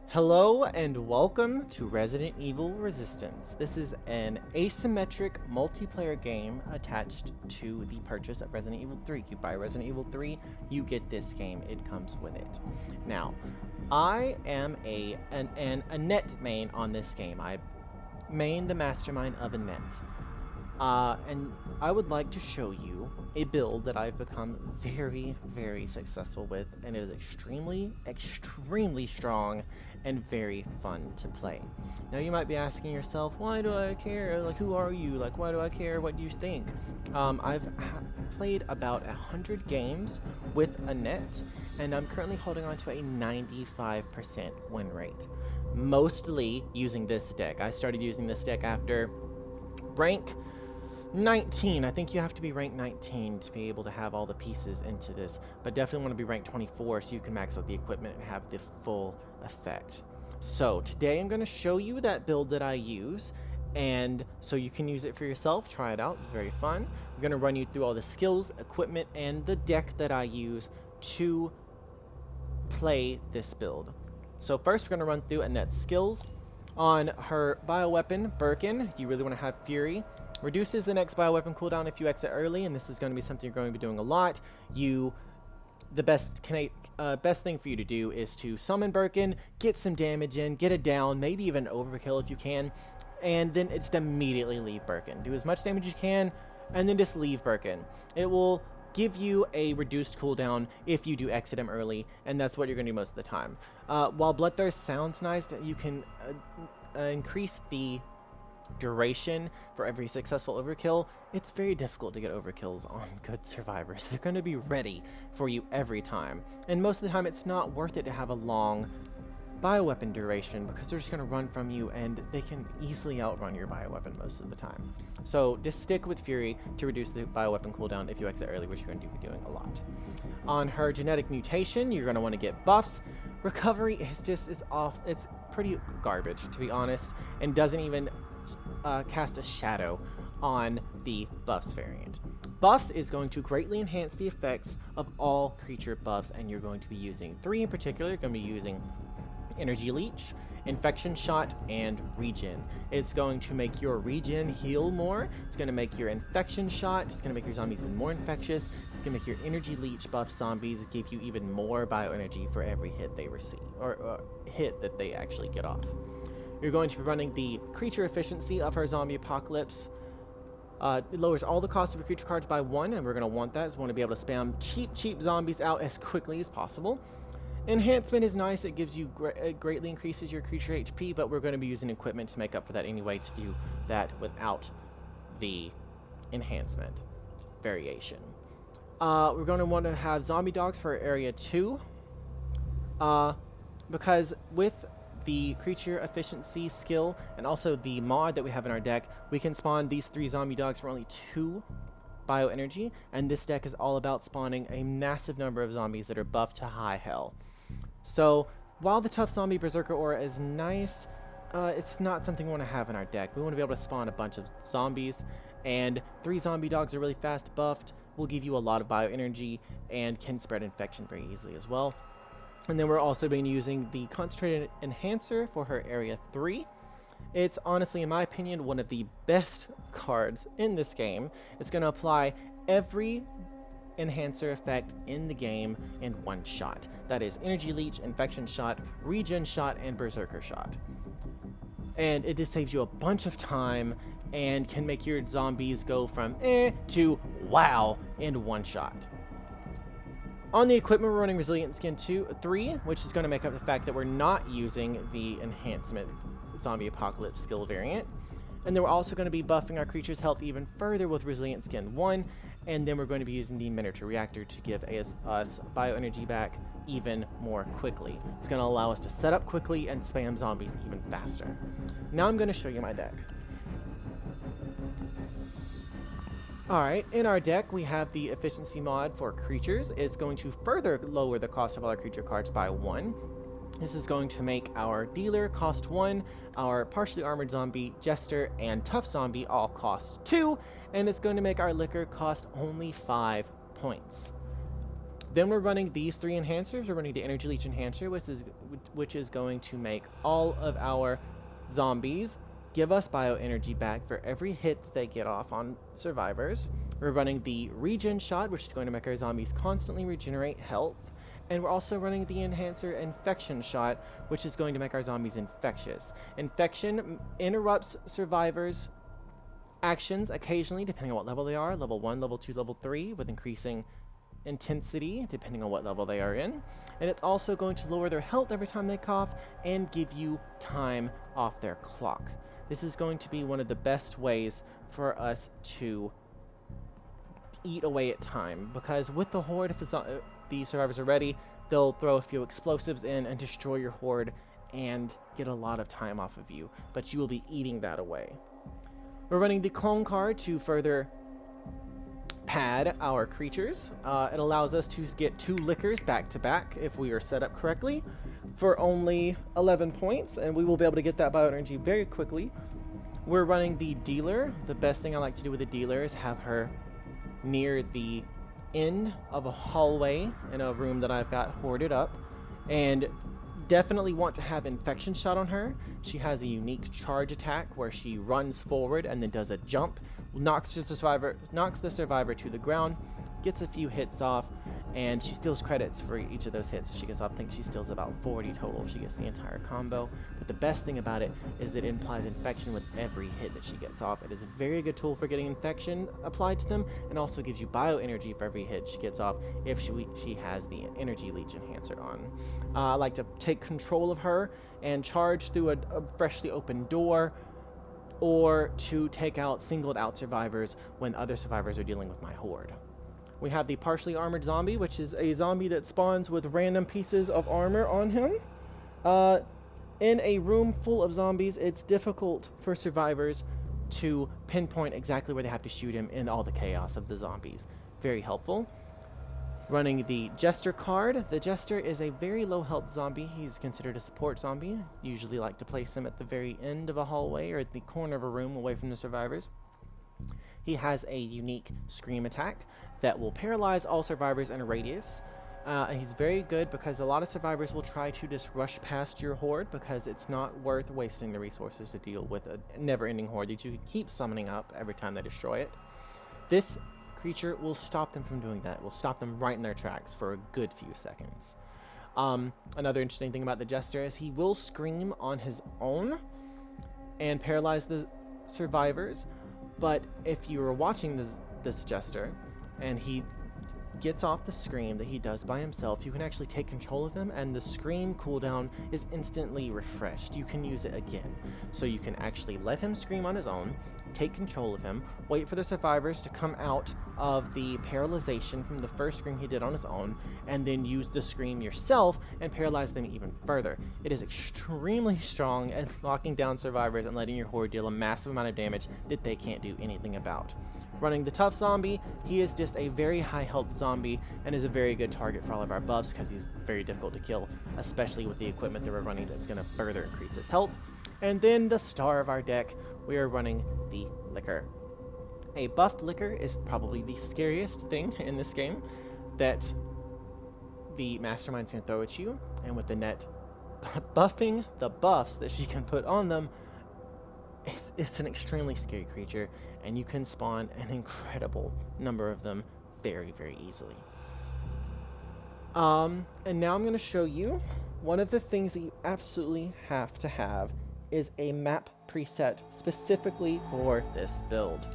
Hello and welcome to Resident Evil Resistance. This is an asymmetric multiplayer game attached to the purchase of Resident Evil 3. You buy Resident Evil 3, you get this game. It comes with it. Now, I am an Annette main on this game. I main the mastermind of Annette. And I would like to show you a build that I've become very, very successful with, and it is extremely, extremely strong and very fun to play. Now you might be asking yourself, why do I care? Like, who are you? Like, why do I care what you think? I've played about 100 games with Annette, and I'm currently holding on to a 95% win rate. Mostly using this deck. I started using this deck after rank 19. I think you have to be ranked 19 to be able to have all the pieces into this, but definitely want to be ranked 24 so you can max out the equipment and have the full effect. So today I'm going to show you that build that I use, and so you can use it for yourself. Try it out. It's very fun. I'm going to run you through all the skills, equipment, and the deck that I use to play this build. So first we're going to run through Annette's skills. On her bioweapon, Birkin, you really want to have Fury. Reduces the next bioweapon cooldown if you exit early, and this is going to be something you're going to be doing a lot. The best thing for you to do is to summon Birkin, get some damage in, get it down, maybe even overkill if you can, and then it's to immediately leave Birkin. Do as much damage as you can, and then just leave Birkin. It will give you a reduced cooldown if you do exit him early, and that's what you're going to do most of the time. While Bloodthirst sounds nice, you can increase the duration for every successful overkill. It's very difficult to get overkills on good survivors. They're going to be ready for you every time, and most of the time it's not worth it to have a long bioweapon duration because they're just going to run from you, and they can easily outrun your bioweapon most of the time. So just stick with Fury to reduce the bioweapon cooldown if you exit early, which you're going to be doing a lot. On her genetic mutation, you're going to want to get buffs. Recovery is off. It's pretty garbage, to be honest, and doesn't even cast a shadow on the buffs variant. Buffs is going to greatly enhance the effects of all creature buffs, and you're going to be using 3 in particular. You're going to be using Energy Leech, Infection Shot, and Regen. It's going to make your Regen heal more. It's going to make your Infection Shot. It's going to make your zombies even more infectious. It's going to make your Energy Leech buff zombies give you even more bioenergy for every hit they receive, or hit that they actually get off. You're going to be running the creature efficiency of her zombie apocalypse. It lowers all the cost of your creature cards by 1, and we're going to want that. We want to be able to spam cheap zombies out as quickly as possible. Enhancement is nice. It gives you it greatly increases your creature HP, but we're going to be using equipment to make up for that anyway to do that without the enhancement variation. We're going to want to have zombie dogs for area 2, because with the creature efficiency skill and also the mod that we have in our deck, we can spawn these 3 zombie dogs for only 2 bioenergy, and this deck is all about spawning a massive number of zombies that are buffed to high hell. So while the tough zombie berserker aura is nice, it's not something we want to have in our deck. We want to be able to spawn a bunch of zombies, and 3 zombie dogs are really fast buffed, will give you a lot of bioenergy, and can spread infection very easily as well. And then we're also been using the Concentrated Enhancer for her Area 3. It's honestly, in my opinion, one of the best cards in this game. It's going to apply every enhancer effect in the game in one shot. That is Energy Leech, Infection Shot, Regen Shot, and Berserker Shot. And it just saves you a bunch of time and can make your zombies go from to wow in one shot. On the equipment, we're running Resilient Skin 3, which is going to make up the fact that we're not using the Enhancement Zombie Apocalypse skill variant. And then we're also going to be buffing our creature's health even further with Resilient Skin 1, and then we're going to be using the Miniature Reactor to give us bioenergy back even more quickly. It's going to allow us to set up quickly and spam zombies even faster. Now I'm going to show you my deck. Alright, in our deck we have the efficiency mod for creatures. It's going to further lower the cost of all our creature cards by 1. This is going to make our dealer cost 1, our partially armored zombie, jester, and tough zombie all cost 2, and it's going to make our liquor cost only 5 points. Then we're running these 3 enhancers. We're running the Energy Leech Enhancer, which is going to make all of our zombies give us bioenergy back for every hit that they get off on survivors. We're running the Regen Shot, which is going to make our zombies constantly regenerate health. And we're also running the Enhancer Infection Shot, which is going to make our zombies infectious. Infection interrupts survivors' actions occasionally, depending on what level they are, level 1, level 2, level 3, with increasing intensity depending on what level they are in. And it's also going to lower their health every time they cough and give you time off their clock. This is going to be one of the best ways for us to eat away at time, because with the horde, if the survivors are ready, they'll throw a few explosives in and destroy your horde and get a lot of time off of you, but you will be eating that away. We're running the clone card to further pad our creatures. It allows us to get 2 lickers back to back if we are set up correctly for only 11 points, and we will be able to get that bioenergy very quickly. We're running the dealer. The best thing I like to do with the dealer is have her near the end of a hallway in a room that I've got hoarded up, and definitely want to have Infection Shot on her. She has a unique charge attack where she runs forward and then does a jump, knocks the survivor to the ground, gets a few hits off, and she steals credits for each of those hits. She gets, I think she steals about 40 total. She gets the entire combo. But the best thing about it is that it implies infection with every hit that she gets off. It is a very good tool for getting infection applied to them, and also gives you bioenergy for every hit she gets off if she has the Energy Leech Enhancer on. I like to take control of her and charge through a freshly opened door, or to take out singled out survivors when other survivors are dealing with my horde. We have the Partially Armored Zombie, which is a zombie that spawns with random pieces of armor on him. In a room full of zombies, it's difficult for survivors to pinpoint exactly where they have to shoot him in all the chaos of the zombies. Very helpful. Running the Jester card. The Jester is a very low health zombie. He's considered a support zombie. Usually like to place him at the very end of a hallway or at the corner of a room away from the survivors. He has a unique scream attack that will paralyze all survivors in a radius. And he's very good because a lot of survivors will try to just rush past your horde because it's not worth wasting the resources to deal with a never-ending horde that you can keep summoning up every time they destroy it. This creature will stop them from doing that. It will stop them right in their tracks for a good few seconds. Another interesting thing about the Jester is he will scream on his own and paralyze the survivors, but if you are watching this Jester and he gets off the scream that he does by himself, you can actually take control of him, and the scream cooldown is instantly refreshed. You can use it again. So you can actually let him scream on his own, take control of him, wait for the survivors to come out of the paralyzation from the first scream he did on his own, and then use the scream yourself and paralyze them even further. It is extremely strong at locking down survivors and letting your horde deal a massive amount of damage that they can't do anything about. Running the Tough Zombie, he is just a very high health zombie and is a very good target for all of our buffs because he's very difficult to kill, especially with the equipment that we're running that's going to further increase his health. And then the star of our deck, we are running the Licker. A buffed Licker is probably the scariest thing in this game that the Mastermind's going to throw at you, and with Annette buffing the buffs that she can put on them, it's an extremely scary creature, and you can spawn an incredible number of them very, very easily. And now I'm going to show you one of the things that you absolutely have to have is a map preset specifically for this build.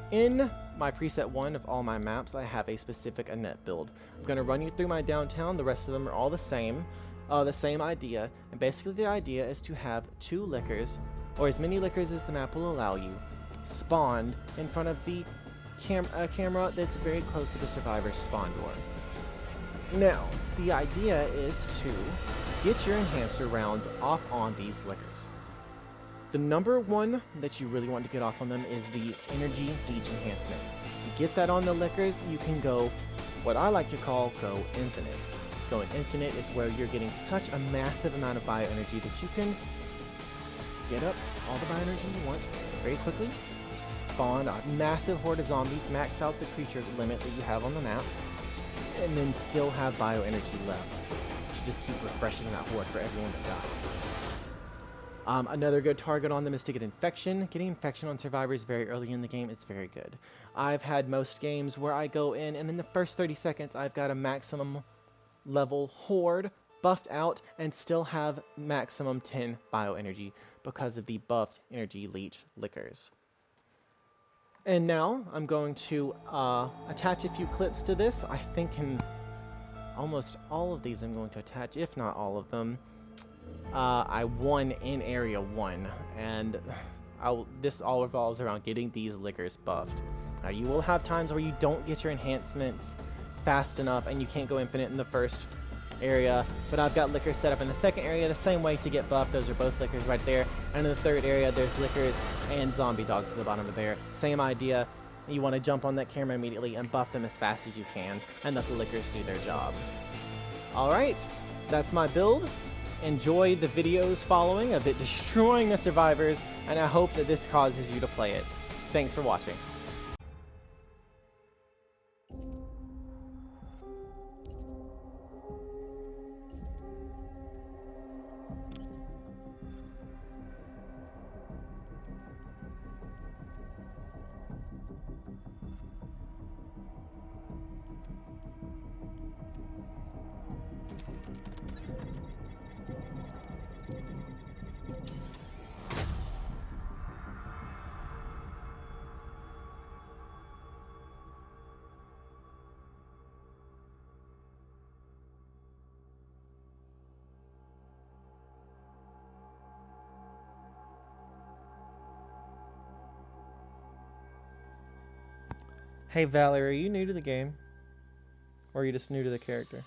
In my preset 1 of all my maps, I have a specific Annette build. I'm going to run you through my downtown. The rest of them are all the same idea, and basically the idea is to have 2 lickers, or as many lickers as the map will allow you, spawned in front of the camera that's very close to the survivor's spawn door. Now, the idea is to get your enhancer rounds off on these lickers. The number one that you really want to get off on them is the Energy Leech Enhancement. To get that on the lickers, you can go, what I like to call, go infinite. Going infinite is where you're getting such a massive amount of bioenergy that you can get up all the bioenergy you want very quickly, spawn a massive horde of zombies, max out the creature limit that you have on the map, and then still have bioenergy left. You should just keep refreshing that horde for everyone that dies. Another good target on them is to get infection. Getting infection on survivors very early in the game is very good. I've had most games where I go in and in the first 30 seconds I've got a maximum level horde buffed out and still have maximum 10 bioenergy because of the buffed energy leech lickers. And now I'm going to attach a few clips to this. I think in almost all of these I'm going to attach, if not all of them. I won in Area 1, and this all revolves around getting these lickers buffed. You will have times where you don't get your enhancements fast enough and you can't go infinite in the first area, but I've got lickers set up in the second area the same way to get buffed. Those are both lickers right there. And in the third area, there's lickers and zombie dogs at the bottom of there. Same idea. You want to jump on that camera immediately and buff them as fast as you can and let the lickers do their job. Alright, that's my build. Enjoy the videos following of it destroying the survivors, and I hope that this causes you to play it. Thanks for watching. Hey Valerie, are you new to the game? Or are you just new to the character?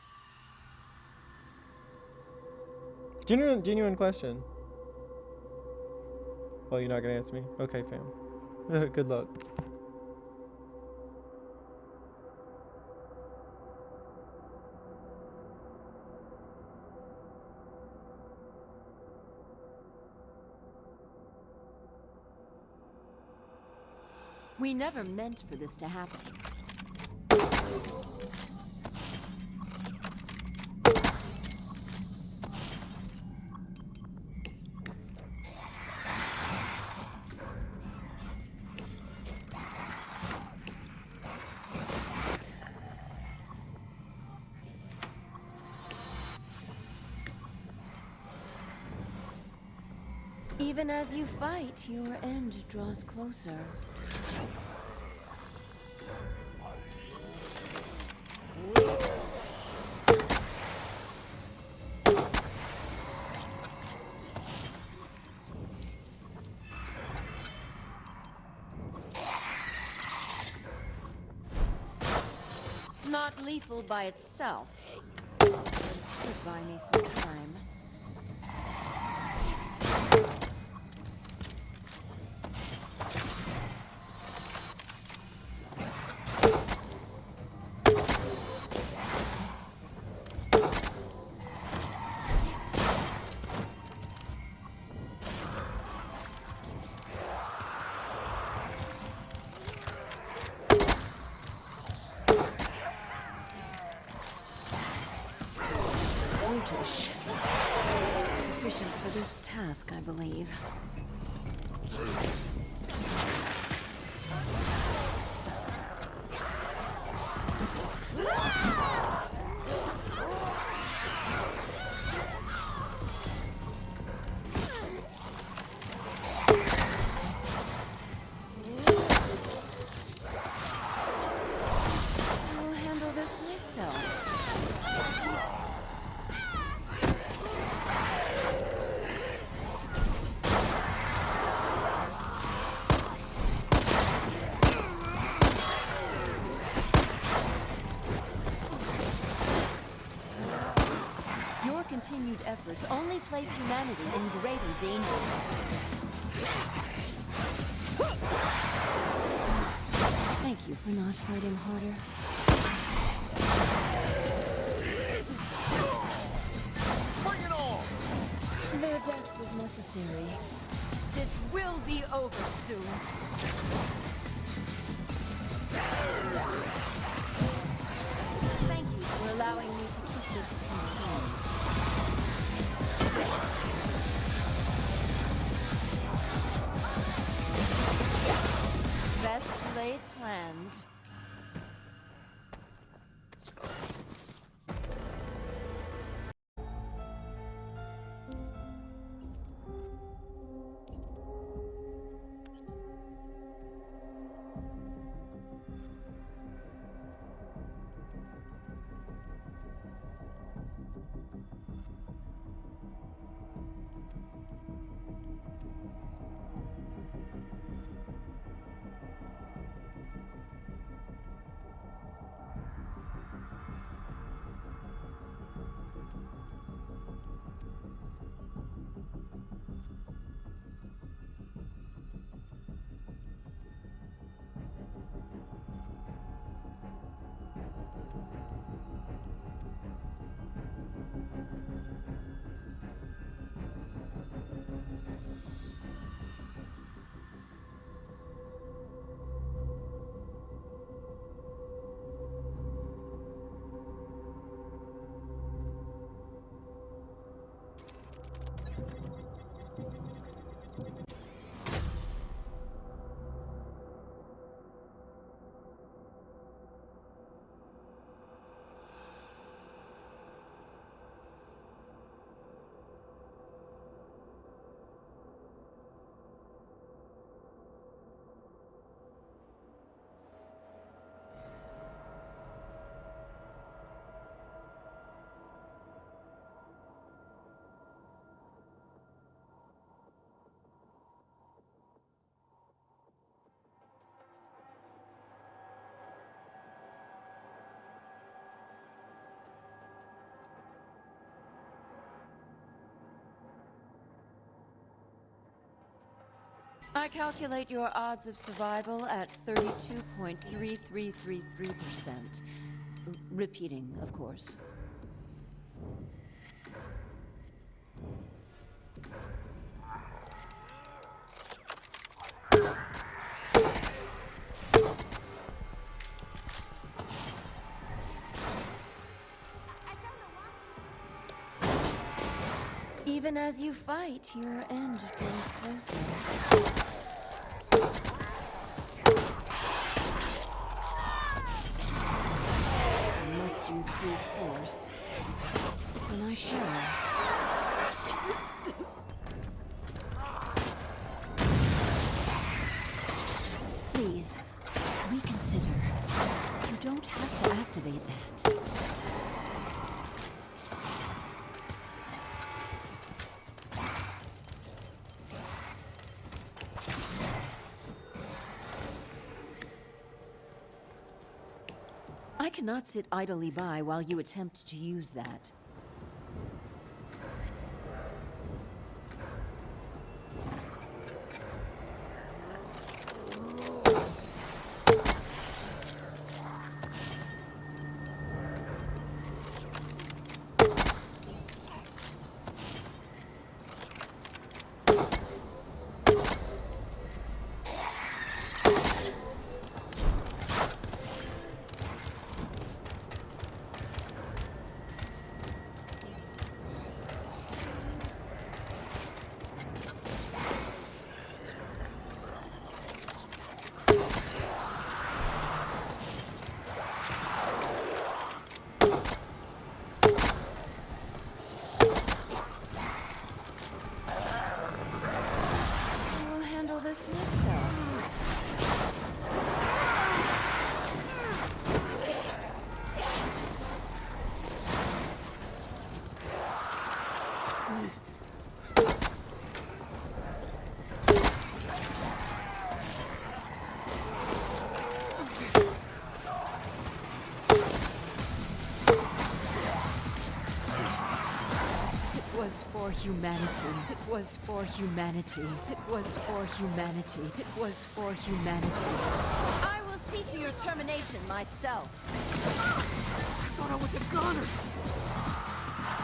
Genuine question. Well, you're not gonna answer me? Okay, fam. Good luck. We never meant for this to happen. Even as you fight, your end draws closer. Not lethal by itself. It should buy me some time. Sufficient for this task, I believe. I'll handle this myself. Continued efforts only place humanity in greater danger. Thank you for not fighting harder. Bring it on! Their death was necessary. This will be over soon. Thank you. allowing me to keep this contained. Best laid plans. I calculate your odds of survival at 32.3333%. Repeating, of course. Even as you fight, your end draws closer. I must use brute force. And I shall. Please, reconsider. You don't have to activate that. I cannot sit idly by while you attempt to use that. For humanity. It was for humanity. It was for humanity. It was for humanity. I will see to your termination myself. I thought I was a gunner.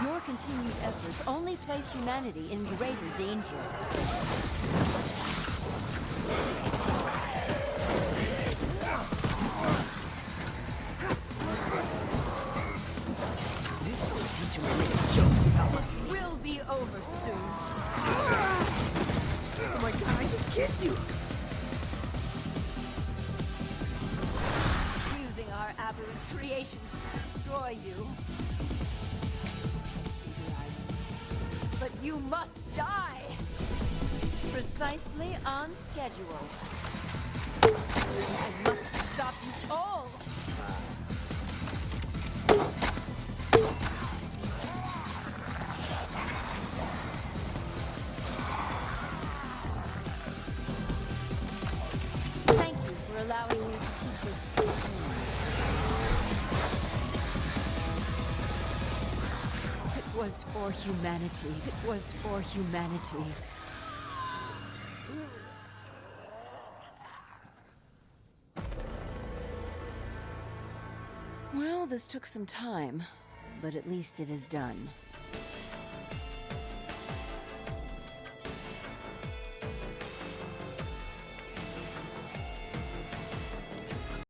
Your continued efforts only place humanity in greater danger. Joke's about This will be over soon. Oh my god, I can kiss you! Using our aberrant creations to destroy you. I see the irony. But you must die! Precisely on schedule. I must stop you all! Thank you for allowing me to keep this contained. It was for humanity. It was for humanity. Well, this took some time, but at least it is done.